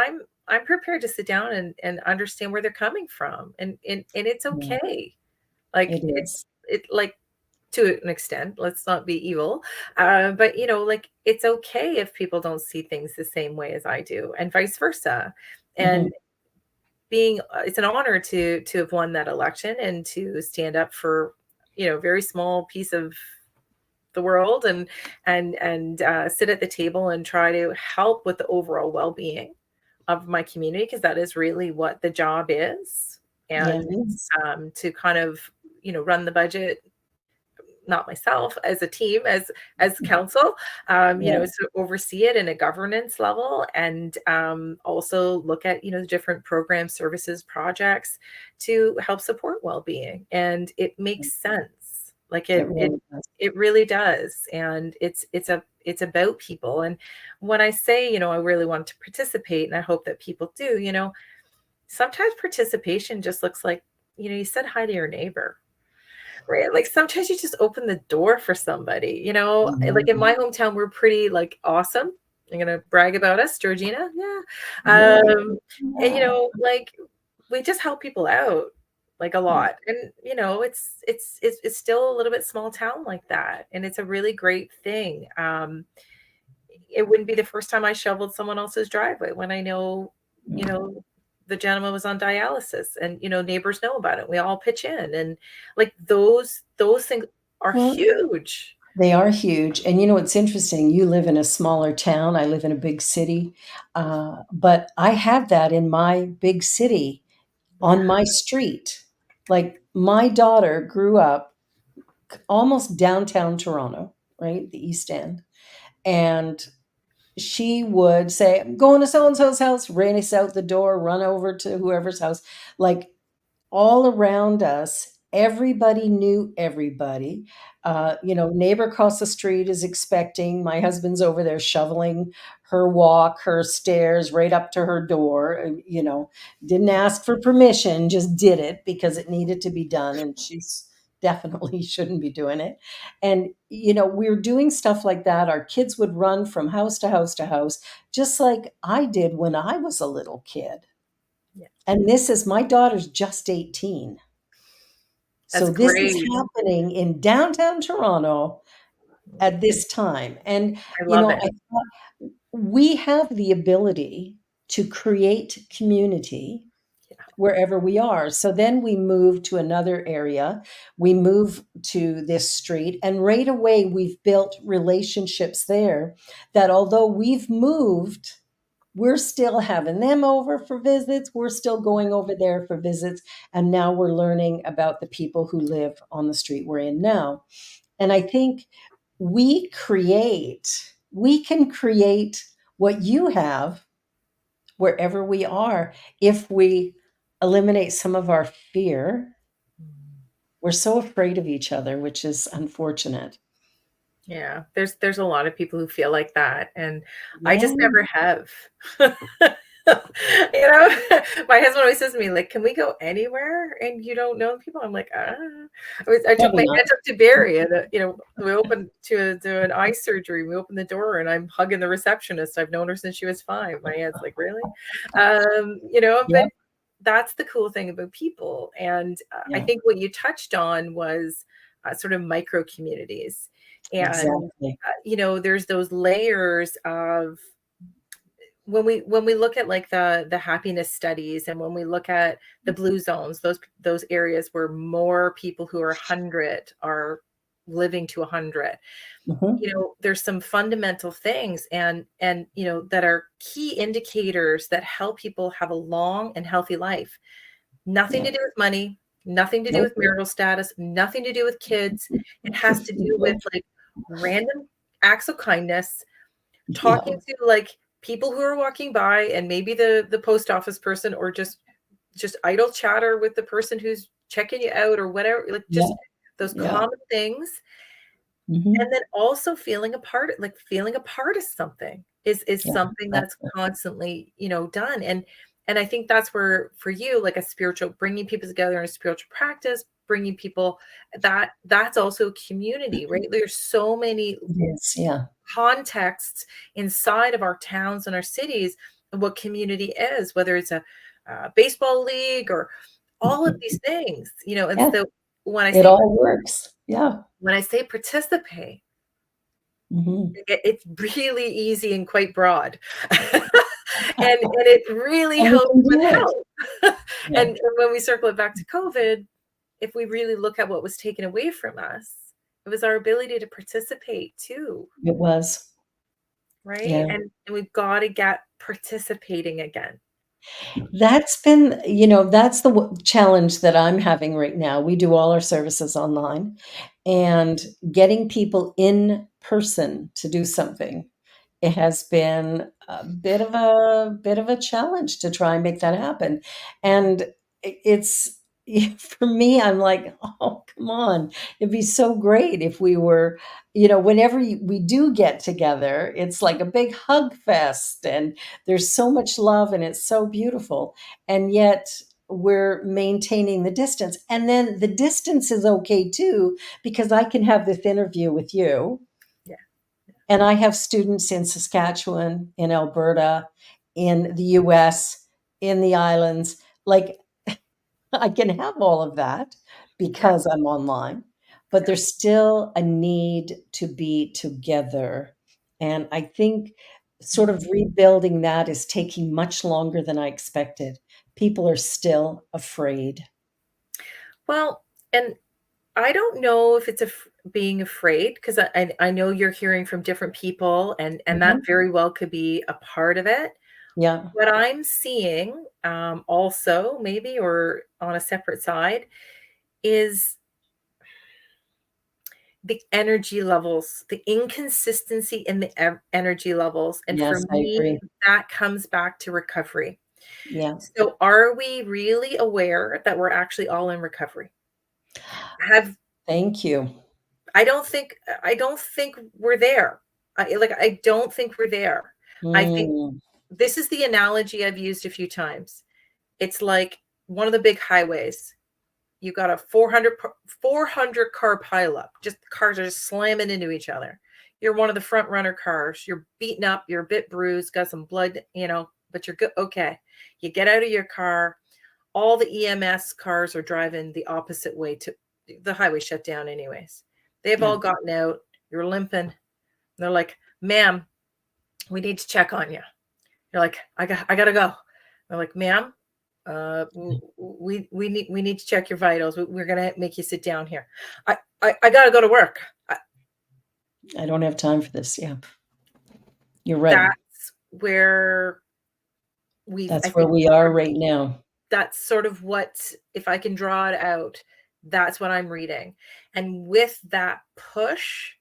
B: I'm prepared to sit down and understand where they're coming from, and it's
A: yeah,
B: okay. Like
A: it is.
B: it like to an extent, let's not be evil. But like it's okay if people don't see things the same way as I do, and vice versa.
A: Mhm.
B: And it's an honor to have won that election and to stand up for a very small piece of the world, and sit at the table and try to help with the overall well-being of my community, because that is really what the job is.
A: Yeah,
B: And
A: it is.
B: to kind of run the budget, not myself, as a team, as council,
A: Yeah,
B: to oversee it in a governance level, and also look at the different programs, services, projects to help support well-being. And it makes sense. Like
A: it
B: it
A: really does.
B: it really does. And it's about people. And when I say I really want to participate, and I hope that people do, sometimes participation just looks like you said hi to your neighbor. Right, like, sometimes you just open the door for somebody, like, in
A: Mhm.
B: my hometown, we're pretty, like, awesome. I'm gonna brag about us, Georgina, yeah,
A: Yeah,
B: and,
A: yeah,
B: like, we just help people out, like, a
A: yeah.
B: lot, and, it's still a little bit small town like that, and it's a really great thing. It wouldn't be the first time I shoveled someone else's driveway when I know, you
A: Mm.
B: know, the gentleman was on dialysis, and, neighbors know about it. We all pitch in, and like those things are
A: Well,
B: huge.
A: they are huge, and it's interesting, you live in a smaller town, I live in a big city, but I have that in my big city, on
B: Yeah.
A: my street. Like, my daughter grew up almost downtown Toronto, right, the East End, and she would say, "I'm going to so and so's house," race out the door, run over to whoever's house. Like, all around us, everybody knew everybody. Neighbor across the street is expecting. My husband's over there shoveling her walk, her stairs right up to her door. Didn't ask for permission, just did it because it needed to be done. And she's definitely shouldn't be doing it. And, we were doing stuff like that. Our kids would run from house to house to house, just like I did when I was a little kid.
B: Yeah.
A: And this is my daughter's just 18.
B: That's
A: So this is
B: great.
A: happening in downtown Toronto at this time. And,
B: I love it.
A: I thought we have the ability to create community
B: Yeah.
A: wherever we are. So then we move to another area, we move to this street, and right away we've built relationships there that although we've moved, we're still having them over for visits. We're still going over there for visits. And now we're learning about the people who live on the street we're in now. And I think we can create what you have wherever we are if we eliminate some of our fear. We're so afraid of each other, which is unfortunate.
B: Yeah, there's a lot of people who feel like that, and I
A: Yeah,
B: just never have. My husband always says to me, like, "Can we go anywhere and you don't know people?" I'm like, "Ah." I took
A: probably
B: my
A: not.
B: aunt up to Barrie, and we opened to do an eye surgery. We opened the door, and I'm hugging the receptionist. I've known her since she was 5. My aunt's like, "Really?" But
A: Yep.
B: that's the cool thing about people, and I
A: Yeah,
B: think what you touched on was sort of micro communities. And
A: exactly.
B: there's those layers of when we look at like the happiness studies, and when we look at the blue zones, those areas where more people who are 100 are living to 100.
A: Mhm.
B: There's some fundamental things, and that are key indicators that help people have a long and healthy life. Nothing
A: Yeah.
B: to do with money, nothing to do
A: Nope.
B: with marital status, nothing to do with kids. It has to do with, like, random acts of kindness,
A: Yeah.
B: talking to like people who are walking by, and maybe the post office person, or just idle chatter with the person who's checking you out or whatever, like
A: Yeah.
B: just those
A: Yeah.
B: common things. And
A: Mhm.
B: then also feeling a part of something is
A: Yeah,
B: something that's
A: exactly.
B: constantly, done. And I think that's where for you, like a spiritual, bringing people together in a spiritual practice, bringing people, that's also community, right? There's so many
A: It is, yeah.
B: contexts inside of our towns and our cities of what community is, whether it's a baseball league or all of these things, and
A: Yeah,
B: so when I
A: it
B: say
A: all works. Yeah.
B: when I say participate,
A: Mhm.
B: it's really easy and quite broad. And it really
A: And we
B: helps
A: can
B: with
A: do it.
B: health.
A: Yeah,
B: And when we circle it back to COVID, if we really look at what was taken away from us, it was our ability to participate too,
A: it was.
B: right?
A: Yeah.
B: And we've gotta get participating again.
A: That's been that's the challenge that I'm having right now. We do all our services online, and getting people in person to do something, it has been a bit of a challenge to try and make that happen. And it's for me, I'm like, oh, come on. It'd be so great if we were, whenever we do get together, it's like a big hug fest, and there's so much love, and it's so beautiful. And yet we're maintaining the distance. And then the distance is okay too, because I can have this interview with you,
B: Yeah,
A: and I have students in Saskatchewan, in Alberta, in the US, in the islands. Like, I can have all of that
B: yeah,
A: because I'm online, but
B: yeah.
A: there's still a need to be together. And I think sort of
B: Mhm.
A: rebuilding that is taking much longer than I expected. People are still afraid.
B: Well, and I don't know if it's being afraid, because I know you're hearing from different people, and that
A: Mhm.
B: very well could be a part of it.
A: Yeah.
B: What I'm seeing, also maybe, or on a separate side, is the energy levels, the inconsistency in the energy levels, and for
A: Yes, I
B: me,
A: agree.
B: that comes back to recovery.
A: Yeah.
B: So, are we really aware that we're actually all in recovery? Have
A: Thank you.
B: I don't think we're there. I don't think we're there. I think
A: Mm.
B: this is the analogy I've used a few times. It's like one of the big highways. You got a 400 car pileup. Just cars are just slamming into each other. You're one of the front runner cars. You're beaten up. You're a bit bruised. Got some blood, but you're good. Okay. You get out of your car. All the EMS cars are driving the opposite way to the highway shut down anyways. They've
A: Yeah.
B: all gotten out. You're limping. They're like, "Ma'am, we need to check on you." You're like, I gotta go." They're like, "Ma'am, we need to check your vitals. We're gonna make you sit down here." I gotta go to work.
A: I don't have time for this. Yeah. You're right.
B: That's where I
A: That's where
B: think
A: we are right now.
B: that's sort of what, if I can draw it out, that's what I'm reading. And with that push,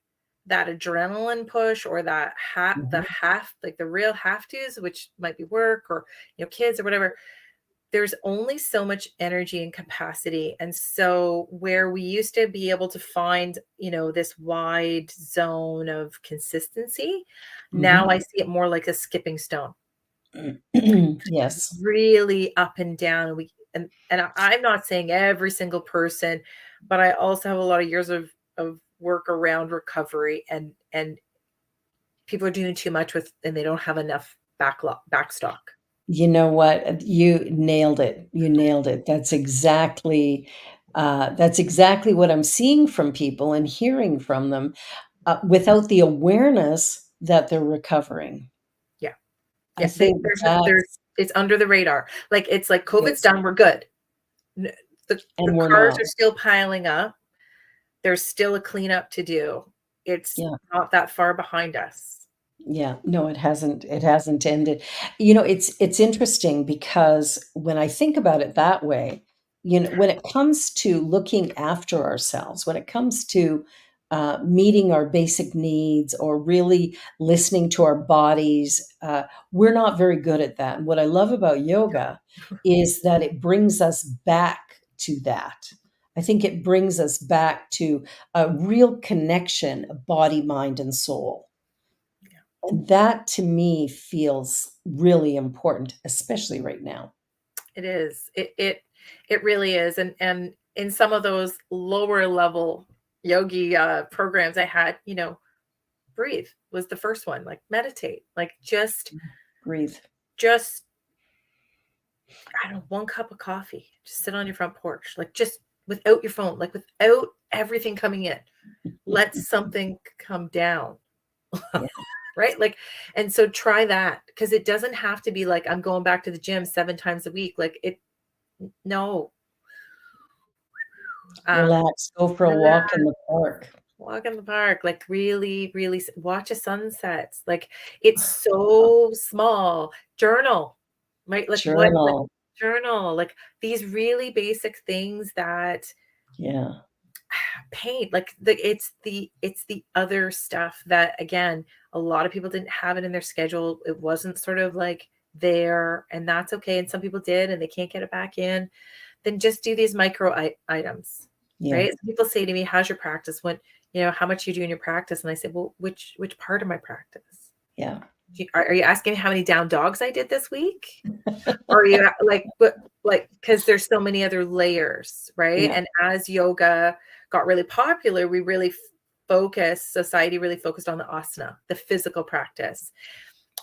B: that adrenaline push, or that the
A: Mhm.
B: half, like the real have tos, which might be work or kids or whatever, there's only so much energy and capacity. And so where we used to be able to find, this wide zone of consistency, now
A: Mhm.
B: I see it more like a skipping stone,
A: Yes.
B: really up and down. I'm not saying every single person, but I also have a lot of years of work around recovery, and people are doing too much with, and they don't have enough backstock.
A: You know what? You nailed it. You nailed it. That's exactly what I'm seeing from people and hearing from them, without the awareness that they're recovering.
B: Yeah.
A: I
B: Yeah.
A: think
B: There's
A: that's
B: it's under the radar. Like, it's like
A: it
B: COVID's
A: is,
B: done, we're good. N- the
A: and we're
B: cars
A: not.
B: are still piling up. There's still a cleanup to do. It's
A: Yeah.
B: not that far behind us.
A: Yeah, no, it hasn't ended. It's interesting because when I think about it that way, when it comes to looking after ourselves, when it comes to meeting our basic needs or really listening to our bodies. We're not very good at that. And what I love about yoga is that it brings us back to that. I think it brings us back to a real connection of body, mind, and soul. And that to me feels really important, especially right now.
B: It is. It really is. And in some of those lower level yogi programs I had, breathe was the first one. Like meditate. Like
A: Breathe.
B: just I don't know, 1 cup of coffee. Just sit on your front porch. Like just without your phone, like without everything coming in. Let something come down.
A: Yeah.
B: Right? Like, and so try that because it doesn't have to be like I'm going back to the gym 7 times a week. Like no.
A: Relax. Go for a walk in the park.
B: Walk in the park, like really, really watch a sunset. Like it's so small. Journal, right? Like
A: Journal.
B: journal, like these really basic things that
A: Yeah.
B: paint, like it's the other stuff that again, a lot of people didn't have it in their schedule. It wasn't sort of like there, and that's okay. And some people did, and they can't get it back in. Then just do these micro items,
A: Yeah.
B: right? Some people say to me, "How's your practice?" When how much you do in your practice, and I say, "Well, which part of my practice?
A: Yeah.
B: Are you asking me how many down dogs I did this week?" Or you like because there's so many other layers, right?
A: Yeah.
B: And as yoga got really popular, we really society really focused on the asana, the physical practice.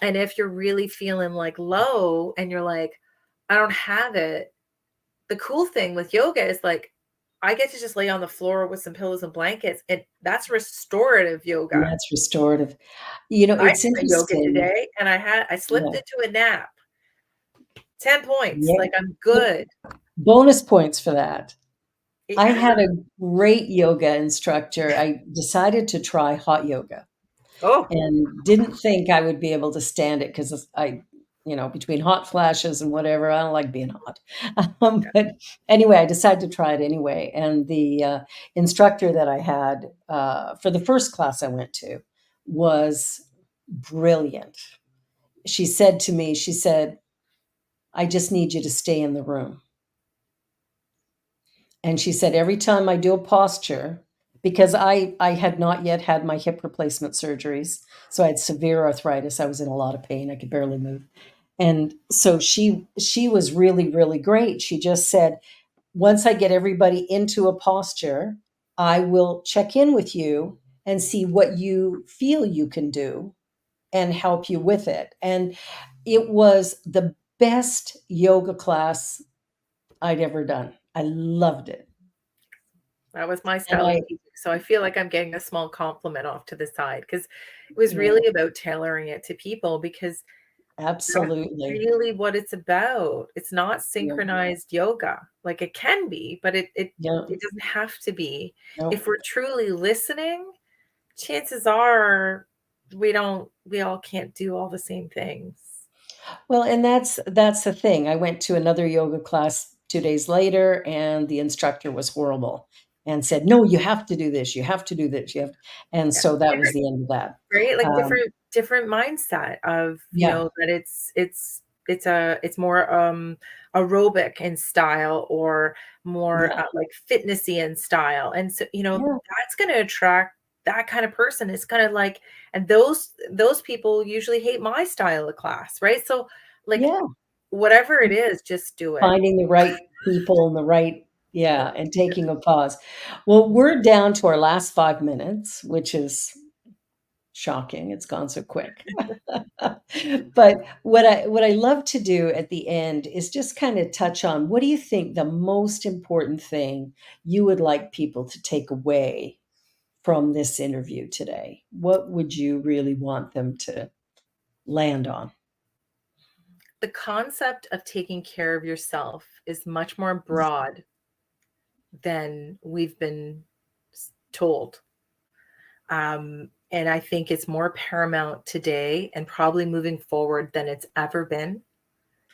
B: And if you're really feeling like low and you're like, I don't have it, the cool thing with yoga is like I get to just lay on the floor with some pillows and blankets, and that's restorative
A: And
B: yoga.
A: that's restorative.
B: I
A: It's
B: did my yoga
A: interesting.
B: today and I slipped
A: Yeah.
B: into a nap. 10 points.
A: Yeah.
B: Like I'm good.
A: Bonus points for that. I
B: Yeah.
A: had a great yoga instructor. I decided to try hot yoga
B: Oh,
A: and didn't think I would be able to stand it because between hot flashes and whatever, I don't like being hot. But anyway, I decided to try it anyway. And the instructor that I had for the first class I went to was brilliant. She said to me, I just need you to stay in the room. And she said, every time I do a posture, because I had not yet had my hip replacement surgeries. So I had severe arthritis. I was in a lot of pain. I could barely move. And so she was really, really great. She just said, once I get everybody into a posture, I will check in with you and see what you feel you can do and help you with it. And it was the best yoga class I'd ever done. I loved it.
B: that was my
A: And
B: style of music. So I feel like I'm getting a small compliment off to the side because it was
A: yeah,
B: really about tailoring it to people because that's
A: absolutely.
B: really what it's about. It's not
A: Yeah,
B: synchronized yoga. Like it can be, but
A: yeah,
B: it doesn't have to be.
A: no.
B: If we're truly listening, chances are we all can't do all the same things.
A: Well, and that's the thing. I went to another yoga class 2 days later, and the instructor was horrible and said, "No, you have to do this. You have to do this. You have." And
B: Yeah.
A: so that was the end of that.
B: Right? Like
A: Um,
B: different mindset of,
A: yeah,
B: that it's more aerobic in style or more
A: yeah,
B: like fitnessy in style. And so,
A: yeah,
B: that's going to attract that kind of person. It's kind of like, and those people usually hate my style of class, right? So like
A: yeah.
B: whatever it is, just do it.
A: Finding the right people and the right, yeah, and taking a pause. Well, we're down to our last 5 minutes, which is shocking. It's gone so quick. But what I love to do at the end is just kind of touch on what do you think the most important thing you would like people to take away from this interview today? What would you really want them to land on?
B: The concept of taking care of yourself is much more broad than we've been told. And I think it's more paramount today and probably moving forward than it's ever been.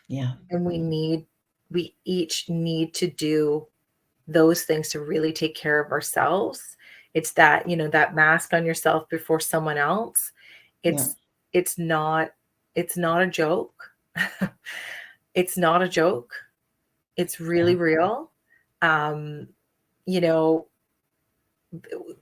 A: Yeah.
B: And we each need to do those things to really take care of ourselves It's that, that mask on yourself before someone else.
A: Yeah.
B: It's not a joke. It's not a joke. It's really
A: Yeah.
B: real. Um, you know,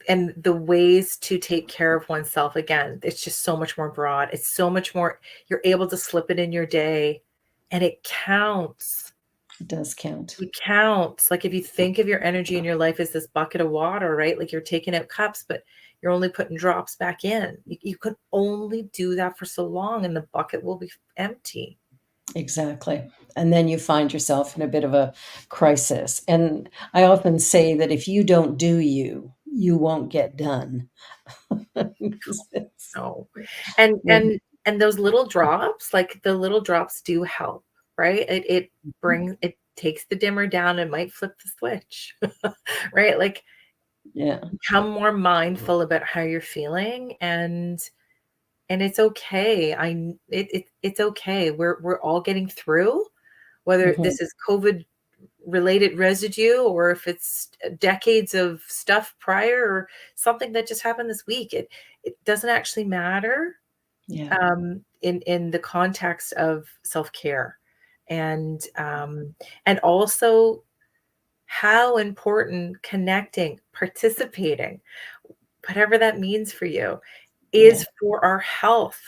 B: and the ways to take care of oneself, again, it's just so much more broad. It's so much more, you're able to slip it in your day, and it counts.
A: It does count.
B: It counts. Like, if you think of your energy in your life as this bucket of water, right? Like, you're taking out cups, but you're only putting drops back in. You could only do that for so long, and the bucket will be empty.
A: Exactly. And then you find yourself in a bit of a crisis. And I often say that if you don't do you, you won't get done.
B: No. And those little drops, like, the little drops do help, right? It takes the dimmer down and might flip the switch. Right? Like,
A: Yeah.
B: become more mindful about how you're feeling, and it's okay. It's okay. We're all getting through, whether
A: Mhm.
B: this is COVID related residue, or if it's decades of stuff prior, or something that just happened this week. It doesn't actually matter,
A: Yeah.
B: in the context of self-care, and also how important connecting, participating, whatever that means for you,
A: Yeah.
B: is for our health.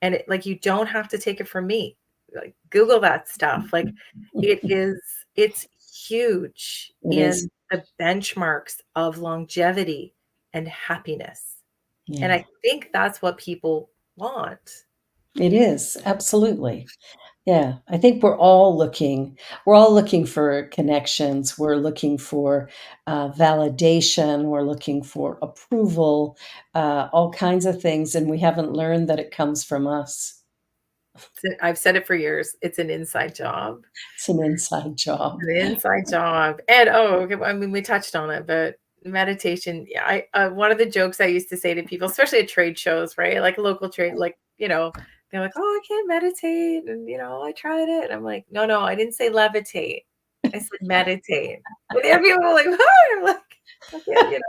B: And like, you don't have to take it from me. Like, Google that stuff. Like, it's huge
A: It is.
B: in the benchmarks of longevity and happiness. And
A: Yeah.
B: I think that's what people want.
A: It is. Absolutely. Yeah. I think we're all looking for connections. We're looking for validation. We're looking for approval, all kinds of things. And we haven't learned that it comes from us.
B: I've said it for years. It's an inside job.
A: It's an inside job.
B: An inside job. And okay, I mean, we touched on it, but meditation. Yeah, one of the jokes I used to say to people, especially at trade shows, right? Like local trade, like, they're like, "Oh, I can't meditate," and I tried it. And I'm like, "No, no, I didn't say levitate. I said meditate." And there people were like, "What?" I'm like, "Okay,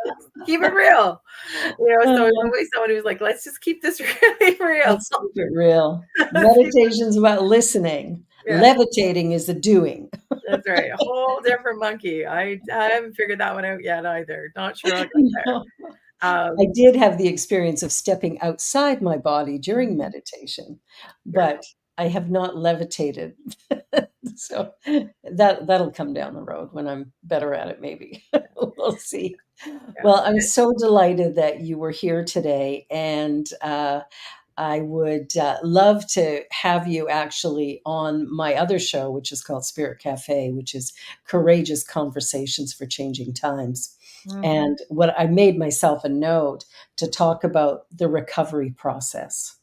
B: keep it real." So it's
A: Uh,
B: always someone who's like, "Let's just keep this really real."
A: let's keep it real. Meditation's about listening.
B: Yeah.
A: Levitating is the doing.
B: That's right. A whole different monkey. I haven't figured that one out yet either. Not sure I'll get there.
A: No. I did have the experience of stepping outside my body during meditation,
B: Very
A: but I have not levitated. So that'll come down the road when I'm better at it, maybe. We'll see.
B: yeah.
A: Well, I'm so delighted that you were here today, and I would love to have you actually on my other show, which is called Spirit Cafe, which is courageous conversations for changing times.
B: Mhm.
A: And what I made myself a note to talk about the recovery process,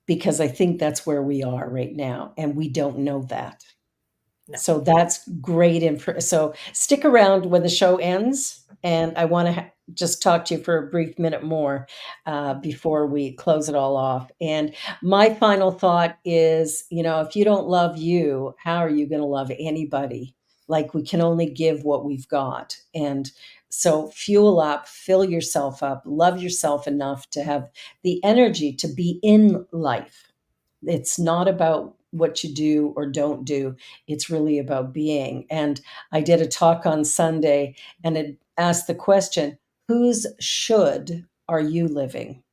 A: because I think that's where we are right now, and we don't know that.
B: No.
A: So that's great info. So stick around when the show ends, and I want to just talk to you for a brief minute more before we close it all off. And my final thought is, if you don't love you, how are you going to love anybody? Like, we can only give what we've got. And so fuel up, fill yourself up, love yourself enough to have the energy to be in life. It's not about what you do or don't do. It's really about being. And I did a talk on Sunday, and it asked the question, whose should are you living?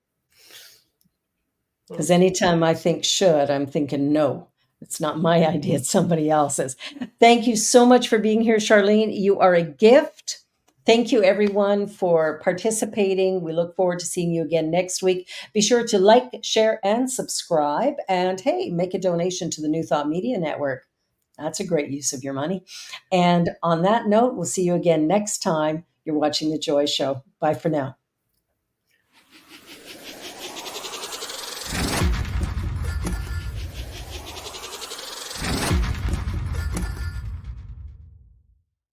A: Because anytime I think should, I'm thinking no. It's not my idea, it's somebody else's. Thank you so much for being here, Charlene. You are a gift. Thank you, everyone, for participating. We look forward to seeing you again next week. Be sure to like, share, and subscribe. And hey, make a donation to the New Thought Media Network. That's a great use of your money. And on that note, we'll see you again next time. You're watching The Joy Show. Bye for now.